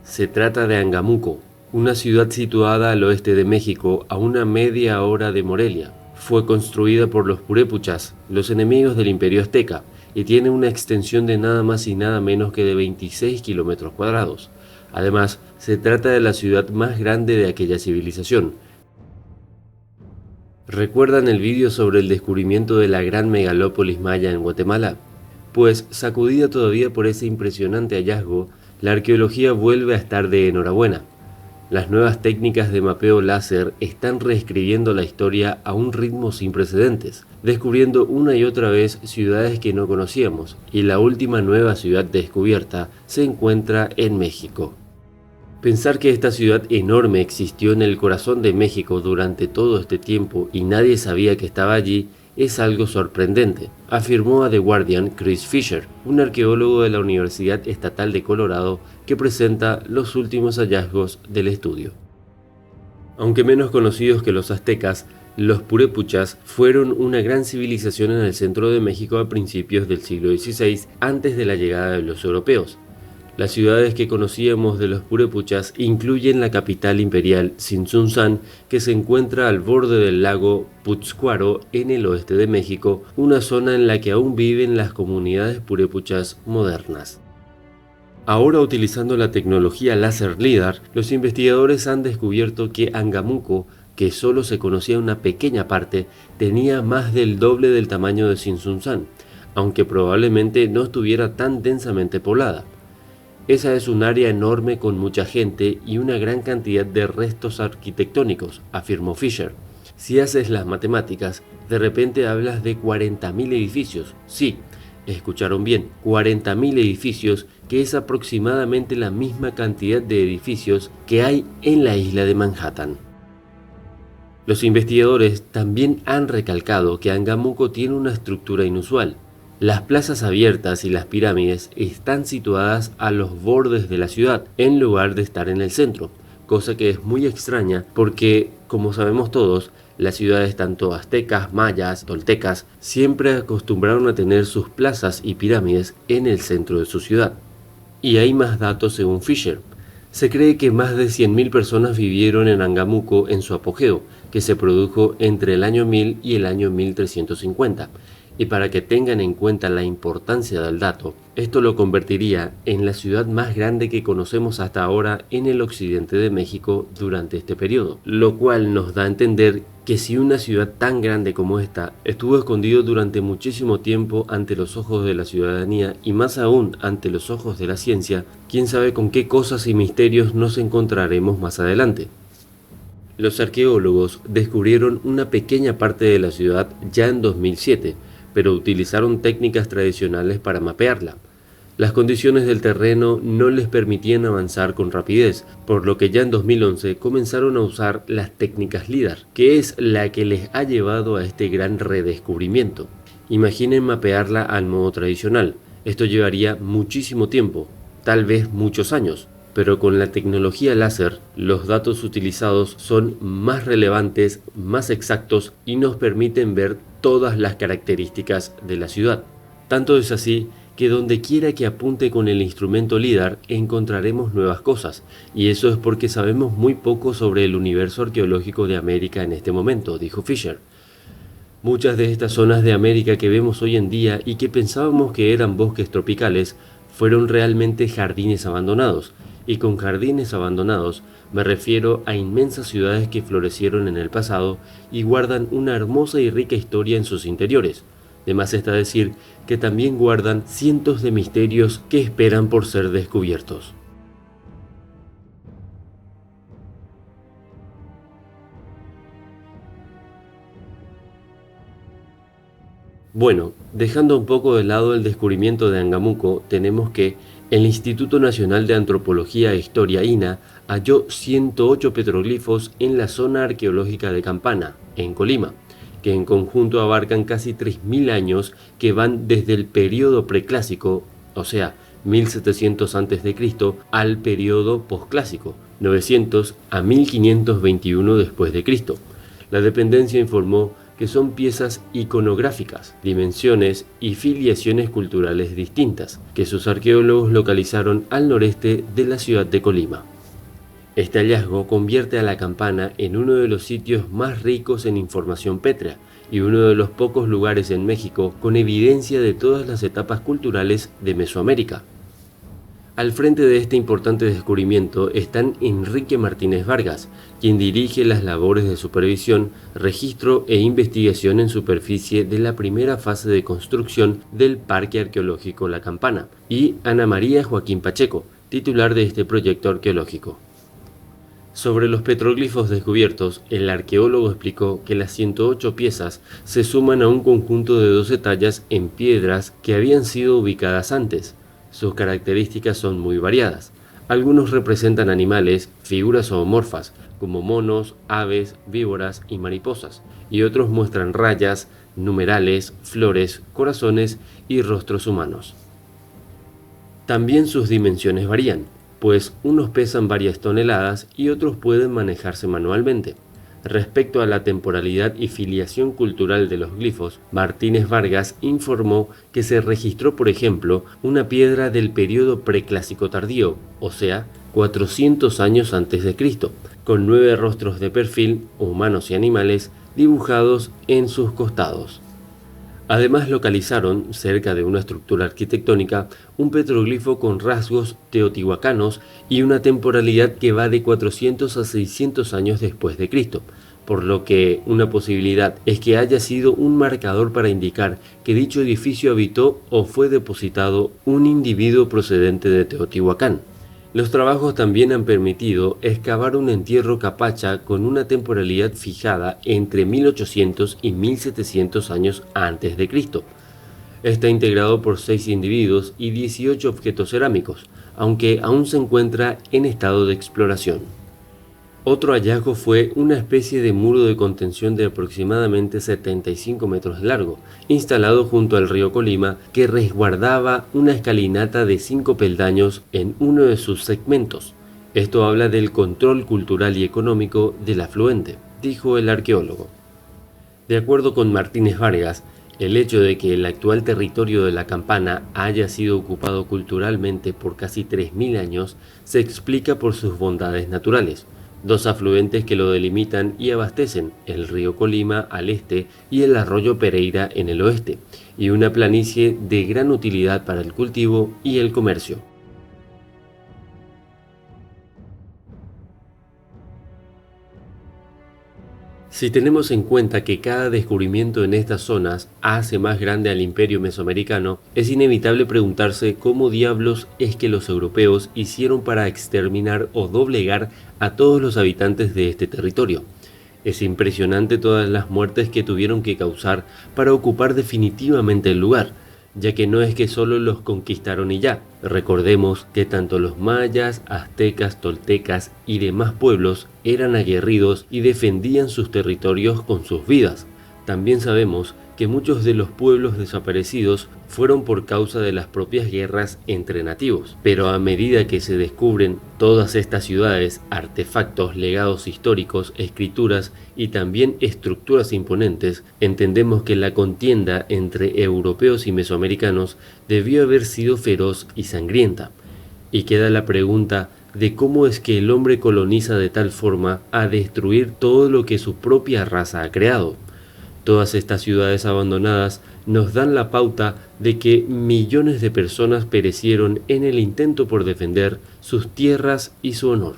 Se trata de Angamuco, una ciudad situada al oeste de México a una media hora de Morelia. Fue construida por los purépuchas, los enemigos del Imperio Azteca, y tiene una extensión de nada más y nada menos que de 26 kilómetros cuadrados. Además, se trata de la ciudad más grande de aquella civilización. ¿Recuerdan el vídeo sobre el descubrimiento de la gran megalópolis maya en Guatemala? Pues, sacudida todavía por ese impresionante hallazgo, la arqueología vuelve a estar de enhorabuena. Las nuevas técnicas de mapeo láser están reescribiendo la historia a un ritmo sin precedentes, descubriendo una y otra vez ciudades que no conocíamos, y la última nueva ciudad descubierta se encuentra en México. Pensar que esta ciudad enorme existió en el corazón de México durante todo este tiempo y nadie sabía que estaba allí es algo sorprendente, afirmó a The Guardian Chris Fisher, un arqueólogo de la Universidad Estatal de Colorado que presenta los últimos hallazgos del estudio. Aunque menos conocidos que los aztecas, los purépuchas fueron una gran civilización en el centro de México a principios del siglo XVI, antes de la llegada de los europeos. Las ciudades que conocíamos de los purépuchas incluyen la capital imperial, Tzintzuntzan, que se encuentra al borde del lago Pátzcuaro en el oeste de México, una zona en la que aún viven las comunidades purépuchas modernas. Ahora, utilizando la tecnología láser LIDAR, los investigadores han descubierto que Angamuco, que solo se conocía una pequeña parte, tenía más del doble del tamaño de Tzintzuntzan, aunque probablemente no estuviera tan densamente poblada. Esa es un área enorme con mucha gente y una gran cantidad de restos arquitectónicos, afirmó Fisher. Si haces las matemáticas, de repente hablas de 40.000 edificios. Sí, escucharon bien, 40.000 edificios, que es aproximadamente la misma cantidad de edificios que hay en la isla de Manhattan. Los investigadores también han recalcado que Angamuco tiene una estructura inusual. Las plazas abiertas y las pirámides están situadas a los bordes de la ciudad, en lugar de estar en el centro, cosa que es muy extraña porque, como sabemos todos, las ciudades tanto aztecas, mayas, toltecas, siempre acostumbraron a tener sus plazas y pirámides en el centro de su ciudad. Y hay más datos según Fisher. Se cree que más de 100.000 personas vivieron en Angamuco en su apogeo, que se produjo entre el año 1000 y el año 1350. Y para que tengan en cuenta la importancia del dato, esto lo convertiría en la ciudad más grande que conocemos hasta ahora en el occidente de México durante este periodo, lo cual nos da a entender que si una ciudad tan grande como esta estuvo escondido durante muchísimo tiempo ante los ojos de la ciudadanía y más aún ante los ojos de la ciencia, quién sabe con qué cosas y misterios nos encontraremos más adelante. Los arqueólogos descubrieron una pequeña parte de la ciudad ya en 2007, pero utilizaron técnicas tradicionales para mapearla. Las condiciones del terreno no les permitían avanzar con rapidez, por lo que ya en 2011 comenzaron a usar las técnicas LIDAR, que es la que les ha llevado a este gran redescubrimiento. Imaginen mapearla al modo tradicional. Esto llevaría muchísimo tiempo, tal vez muchos años, pero con la tecnología láser, los datos utilizados son más relevantes, más exactos y nos permiten ver todas las características de la ciudad. Tanto es así que donde quiera que apunte con el instrumento LIDAR encontraremos nuevas cosas, y eso es porque sabemos muy poco sobre el universo arqueológico de América en este momento, dijo Fisher. Muchas de estas zonas de América que vemos hoy en día y que pensábamos que eran bosques tropicales, fueron realmente jardines abandonados, y con jardines abandonados me refiero a inmensas ciudades que florecieron en el pasado y guardan una hermosa y rica historia en sus interiores. De más está decir que también guardan cientos de misterios que esperan por ser descubiertos. Bueno, dejando un poco de lado el descubrimiento de Angamuco, tenemos que el Instituto Nacional de Antropología e Historia INAH halló 108 petroglifos en la zona arqueológica de Campana, en Colima, que en conjunto abarcan casi 3.000 años que van desde el periodo preclásico, o sea, 1700 a.C., al periodo posclásico, 900 a 1521 después de Cristo. La dependencia informó que son piezas iconográficas, dimensiones y filiaciones culturales distintas, que sus arqueólogos localizaron al noreste de la ciudad de Colima. Este hallazgo convierte a la campana en uno de los sitios más ricos en información pétrea y uno de los pocos lugares en México con evidencia de todas las etapas culturales de Mesoamérica. Al frente de este importante descubrimiento están Enrique Martínez Vargas, quien dirige las labores de supervisión, registro e investigación en superficie de la primera fase de construcción del Parque Arqueológico La Campana, y Ana María Joaquín Pacheco, titular de este proyecto arqueológico. Sobre los petroglifos descubiertos, el arqueólogo explicó que las 108 piezas se suman a un conjunto de 12 tallas en piedras que habían sido ubicadas antes. Sus características son muy variadas. Algunos representan animales, figuras zoomorfas, como monos, aves, víboras y mariposas, y otros muestran rayas, numerales, flores, corazones y rostros humanos. También sus dimensiones varían, pues unos pesan varias toneladas y otros pueden manejarse manualmente. Respecto a la temporalidad y filiación cultural de los glifos, Martínez Vargas informó que se registró, por ejemplo, una piedra del período preclásico tardío, o sea, 400 años antes de Cristo, con 9 rostros de perfil, humanos y animales, dibujados en sus costados. Además localizaron, cerca de una estructura arquitectónica, un petroglifo con rasgos teotihuacanos y una temporalidad que va de 400 a 600 años después de Cristo, por lo que una posibilidad es que haya sido un marcador para indicar que dicho edificio habitó o fue depositado un individuo procedente de Teotihuacán. Los trabajos también han permitido excavar un entierro capacha con una temporalidad fijada entre 1800 y 1700 años antes de Cristo. Está integrado por 6 individuos y 18 objetos cerámicos, aunque aún se encuentra en estado de exploración. Otro hallazgo fue una especie de muro de contención de aproximadamente 75 metros de largo, instalado junto al río Colima, que resguardaba una escalinata de 5 peldaños en uno de sus segmentos. Esto habla del control cultural y económico del afluente, dijo el arqueólogo. De acuerdo con Martínez Vargas, el hecho de que el actual territorio de la Campana haya sido ocupado culturalmente por casi 3000 años se explica por sus bondades naturales. 2 afluentes que lo delimitan y abastecen, el río Colima al este y el arroyo Pereira en el oeste, y una planicie de gran utilidad para el cultivo y el comercio. Si tenemos en cuenta que cada descubrimiento en estas zonas hace más grande al imperio mesoamericano, es inevitable preguntarse cómo diablos es que los europeos hicieron para exterminar o doblegar a todos los habitantes de este territorio. Es impresionante todas las muertes que tuvieron que causar para ocupar definitivamente el lugar, ya que no es que solo los conquistaron y ya. Recordemos que tanto los mayas, aztecas, toltecas y demás pueblos eran aguerridos y defendían sus territorios con sus vidas. También sabemos que muchos de los pueblos desaparecidos fueron por causa de las propias guerras entre nativos, pero a medida que se descubren todas estas ciudades, artefactos, legados históricos, escrituras y también estructuras imponentes, entendemos que la contienda entre europeos y mesoamericanos debió haber sido feroz y sangrienta. Y queda la pregunta de cómo es que el hombre coloniza de tal forma a destruir todo lo que su propia raza ha creado. Todas estas ciudades abandonadas nos dan la pauta de que millones de personas perecieron en el intento por defender sus tierras y su honor.